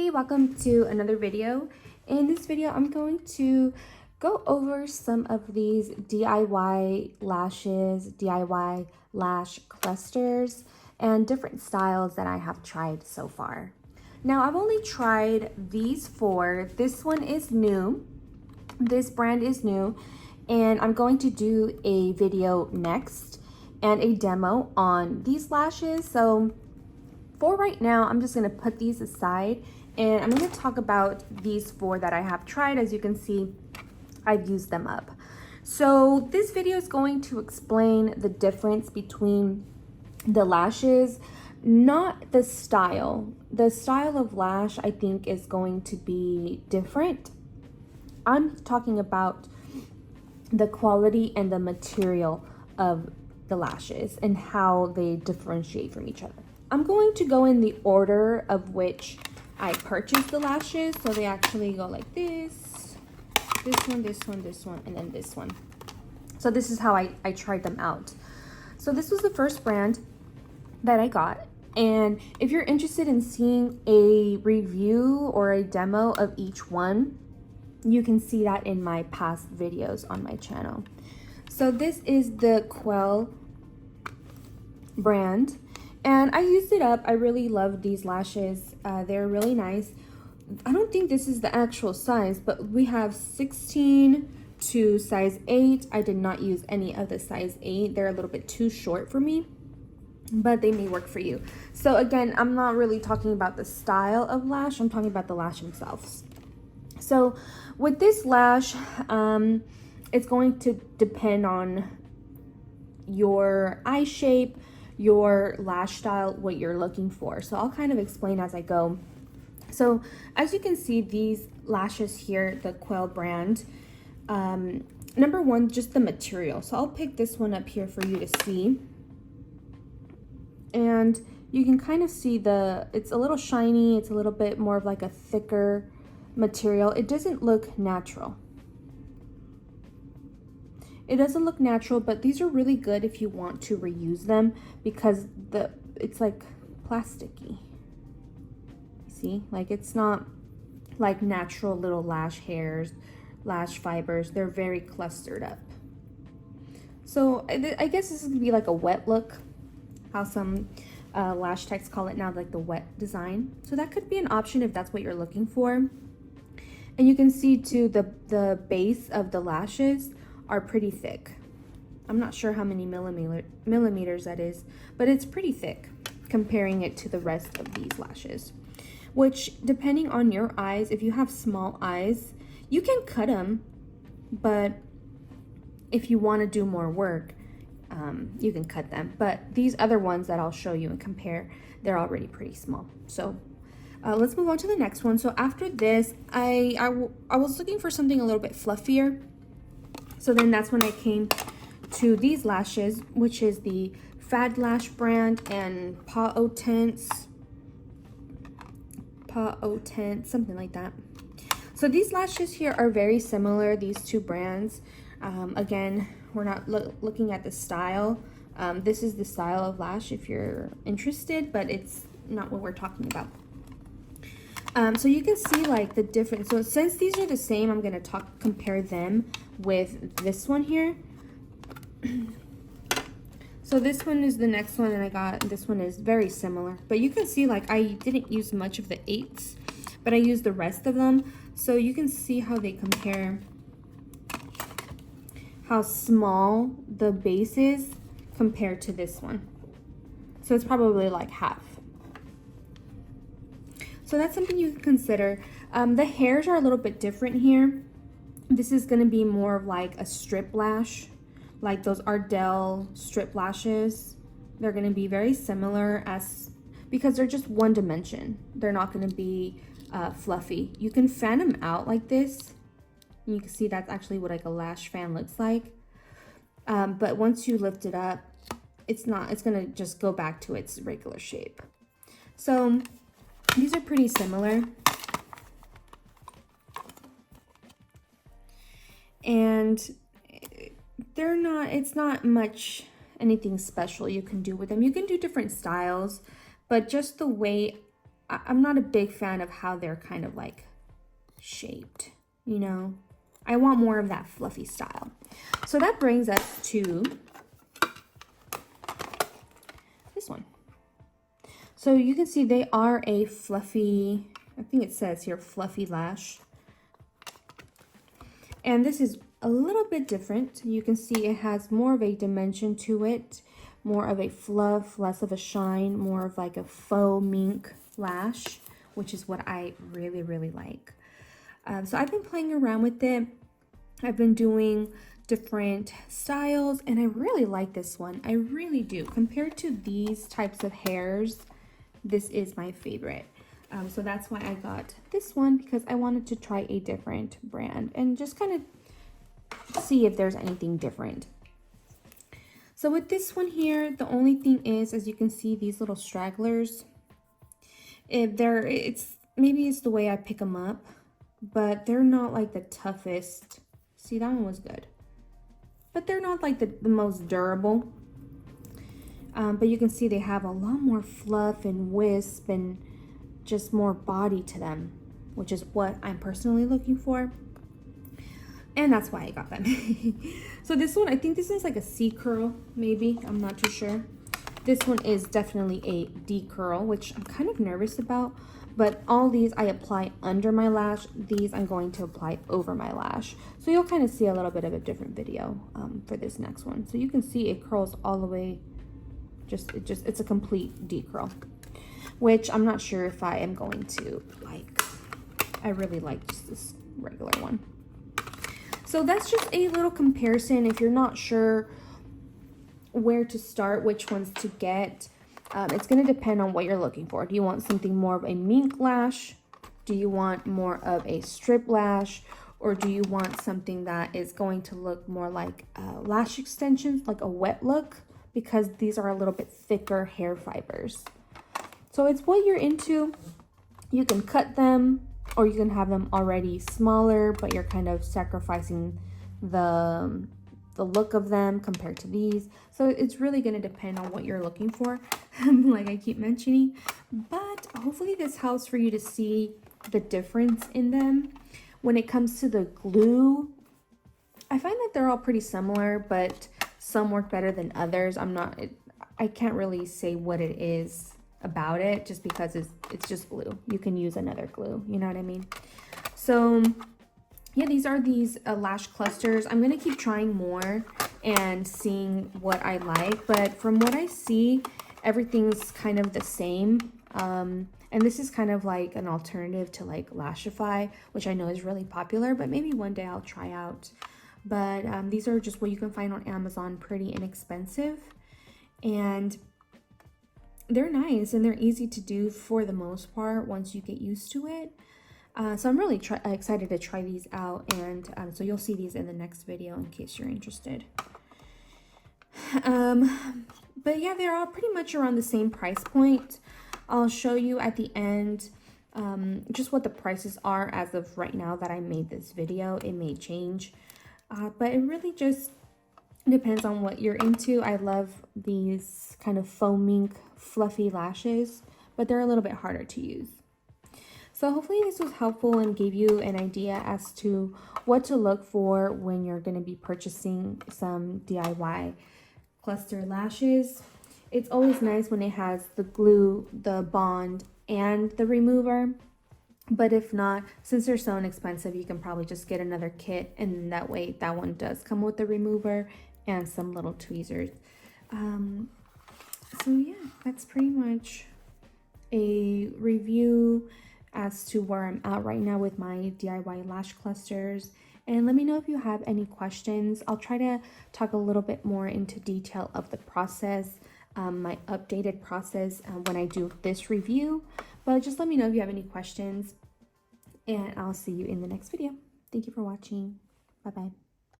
Hey, welcome to another video. In this video, I'm going to go over some of these DIY lashes, DIY lash clusters, and different styles that I have tried so far. Now, I've only tried these four. This one is new. This brand is new, and I'm going to do a video next and a demo on these lashes. So for right now, I'm just gonna put these aside and I'm gonna talk about these four that I have tried. As you can see, I've used them up. So this video is going to explain the difference between the lashes, not the style. The style of lash, I think, is going to be different. I'm talking about the quality and the material of the lashes and how they differentiate from each other. I'm going to go in the order of which I purchased the lashes. So they actually go like this one, this one, this one, and then this one. So this is how I tried them out. So this was the first brand that I got. And if you're interested in seeing a review or a demo of each one, you can see that in my past videos on my channel. So this is the Quell brand. And I used it up. I really love these lashes. They're really nice. I don't think this is the actual size, but we have 16 to size 8. I did not use any of the size 8. They're a little bit too short for me, but they may work for you. So again, I'm not really talking about the style of lash. I'm talking about the lash themselves. So with this lash, it's going to depend on your eye shape, your lash style, what you're looking for. So I'll kind of explain as I go. So as you can see, these lashes here, the Quell brand, number one, just the material. So I'll pick this one up here for you to see. And you can kind of see it's a little shiny. It's a little bit more of like a thicker material. It doesn't look natural. It doesn't look natural, but these are really good if you want to reuse them because it's like plasticky. See, like it's not like natural little lash hairs, lash fibers. They're very clustered up. So I guess this is gonna be like a wet look, how some lash techs call it now, like the wet design. So that could be an option if that's what you're looking for. And you can see too, the base of the lashes are pretty thick. I'm not sure how many millimeters that is, but it's pretty thick comparing it to the rest of these lashes, which depending on your eyes, if you have small eyes, you can cut them, but if you want to do more work, you can cut them. But these other ones that I'll show you and compare, they're already pretty small. So let's move on to the next one. So after this, I was looking for something a little bit fluffier. So then that's when I came to these lashes, which is the Fad Lash brand and Pa-O-Tense, something like that. So these lashes here are very similar, these two brands. Again, we're not looking at the style. This is the style of lash if you're interested, but it's not what we're talking about. So you can see like the difference. So since these are the same, I'm going to compare them with this one here. So this one is the next one, and I got this one is very similar, but you can see like I didn't use much of the 8s, but I used the rest of them. So you can see how they compare, how small the base is compared to this one. So it's probably like half. So that's something you can consider. The hairs are a little bit different here. This is gonna be more of like a strip lash, like those Ardell strip lashes. They're gonna be very similar because they're just one dimension. They're not gonna be fluffy. You can fan them out like this. You can see that's actually what like a lash fan looks like. But once you lift it up, it's gonna just go back to its regular shape. So these are pretty similar. And it's not much anything special you can do with them. You can do different styles, but just the way I'm not a big fan of how they're kind of like shaped, you know. I want more of that fluffy style. So that brings us to this one. So you can see they are a fluffy, I think it says here, fluffy lash. And this is a little bit different. You can see it has more of a dimension to it, more of a fluff, less of a shine, more of like a faux mink lash, which is what I really, really like. So I've been playing around with it. I've been doing different styles, and I really like this one. I really do. Compared to these types of hairs, this is my favorite. So that's why I got this one, because I wanted to try a different brand and just kind of see if there's anything different. So with this one here, the only thing is, as you can see, these little stragglers, maybe it's the way I pick them up, but they're not like the toughest. See, that one was good, but they're not like the most durable. But you can see they have a lot more fluff and wisp and just more body to them, which is what I'm personally looking for. And that's why I got them. So this one, I think this is like a C curl, maybe. I'm not too sure. This one is definitely a D curl, which I'm kind of nervous about. But all these I apply under my lash. These I'm going to apply over my lash. So you'll kind of see a little bit of a different video for this next one. So you can see it curls all the way. It's a complete D curl, which I'm not sure if I am going to like. I really like just this regular one. So that's just a little comparison. If you're not sure where to start, which ones to get, it's going to depend on what you're looking for. Do you want something more of a mink lash? Do you want more of a strip lash? Or do you want something that is going to look more like lash extensions, like a wet look? Because these are a little bit thicker hair fibers. So it's what you're into. You can cut them, or you can have them already smaller, but you're kind of sacrificing the look of them compared to these. So it's really going to depend on what you're looking for, like I keep mentioning. But hopefully this helps for you to see the difference in them. When it comes to the glue, I find that they're all pretty similar, but some work better than others. I can't really say what it is about it, just because it's just glue. You can use another glue, you know what I mean? So yeah, these are these lash clusters. I'm gonna keep trying more and seeing what I like, but from what I see, everything's kind of the same. And this is kind of like an alternative to like Lashify, which I know is really popular, but maybe one day I'll try out. But these are just what you can find on Amazon, pretty inexpensive, and they're nice and they're easy to do for the most part once you get used to it. So I'm really excited to try these out, and so you'll see these in the next video in case you're interested. But yeah, they're all pretty much around the same price point. I'll show you at the end just what the prices are as of right now that I made this video. It may change, but it really just depends on what you're into. I love these kind of faux mink fluffy lashes, but they're a little bit harder to use. So hopefully this was helpful and gave you an idea as to what to look for when you're going to be purchasing some DIY cluster lashes. It's always nice when it has the glue, the bond, and the remover. But if not, since they're so inexpensive, you can probably just get another kit, and that way that one does come with the remover and some little tweezers. So yeah, that's pretty much a review as to where I'm at right now with my DIY lash clusters. And let me know if you have any questions. I'll try to talk a little bit more into detail of the process, my updated process when I do this review. But just let me know if you have any questions, and I'll see you in the next video. Thank you for watching. Bye-bye.